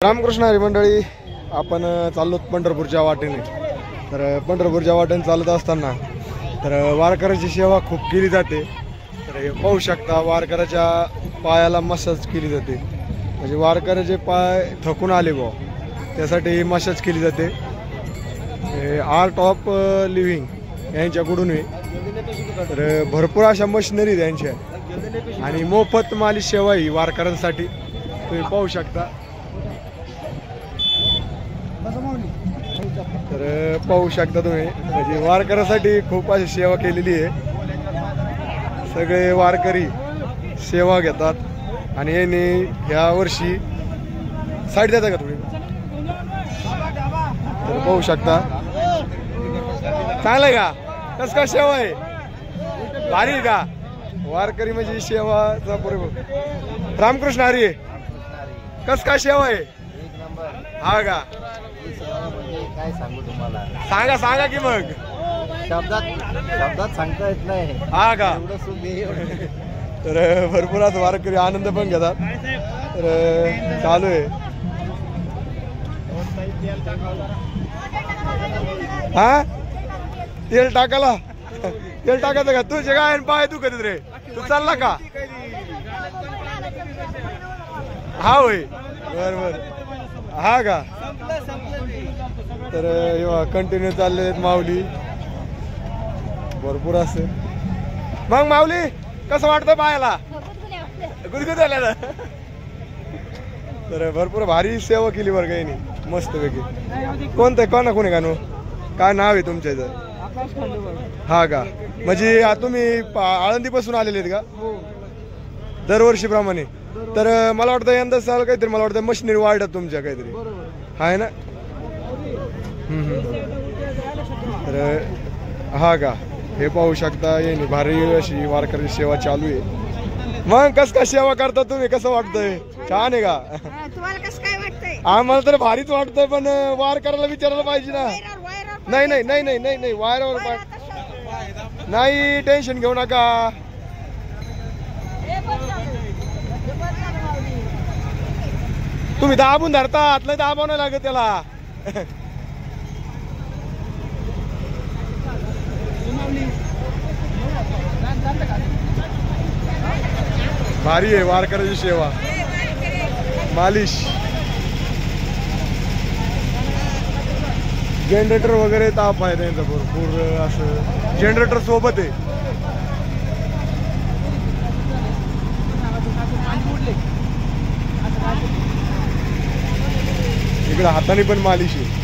रामकृष्ण हरी मंडळी, आपण चाललो पंढरपूरच्या वाटेने. तर पंढरपूरच्या वाटेने चालत असताना तर वारकऱ्याची सेवा खूप केली जाते. तर हे पाहू शकता, वारकऱ्याच्या पायाला मसाज केली जाते. म्हणजे वारकऱ्याचे पाय थकून आले बा, त्यासाठी मसाज केली जाते. आर्ट ऑफ लिव्हिंग यांच्याकडून आहे. तर भरपूर अशा मशिनरी यांच्या आणि मोफत मालिश सेवा ही वारकऱ्यांसाठी तुम्ही पाहू शकता. तर पाहू शकता तुम्ही, म्हणजे वारकऱ्यासाठी खूप अशी सेवा केलेली आहे. सगळे वारकरी सेवा घेतात आणि याने ह्या वर्षी साईड देतात का थोडी. तर पाहू शकता, चांगलं आहे का, कसं का सेवा आहे, भारी आहे का. वारकरी म्हणजे सेवाचा पुरे. रामकृष्ण हरी, कस काय सेवा आहे. हा का, काय सांगू तुम्हाला, सांगा सांगा की मग. शब्दात सांगता येत नाही. हा का, एवढं सुख आहे. तर भरपूर आज वारकरी आनंद पण घेतात. तर चालू आहे. हा, तेल टाकायला, तेल टाकायचं का तुझे काय पाय तू कधीच रे, तू चालला का. हा होय, बर बर. हा का, तर कंटिन्यू चालले आहेत माऊली भरपूर असं. मग माऊली कसं वाटतं पायाला, गुदगुद आल्या. तर भरपूर भारी सेवा केली बरं काही नाही, मस्त पैकी. कोणतं कोणी गाणं, काय नाव आहे तुमच्या इथं. हा का, म्हणजे तुम्ही आळंदीपासून आलेले आहेत का दरवर्षीप्रमाणे. तर मला वाटतं यंदा साल काहीतरी, मला वाटतं मशिनरी वाढतात तुमच्या काहीतरी, आहे ना. तर हा का, हे पाहू शकता, येणे भारी अशी वारकरी सेवा चालू आहे. मग कस काय सेवा करता तुम्ही, कसं वाटतंय, छान आहे का. तुम्हाला कसं काय वाटतंय. आम्हाला तर भारीच वाटतंय, पण वारकऱ्याला विचारायला पाहिजे ना. नाही नाही नाही नाही नाही नाही, वायरावर नाही, टेन्शन घेऊ नका. तुम्ही दाबून धरतात, नाही दाबावं नाही लागत त्याला. भारी आहे वारकऱ्याची सेवा, मालिश. जनरेटर वगैरे ताप आहे त्यांचा भरपूर, असं जनरेटर सोबत आहे. इकडे हाताने पण मालिश आहे.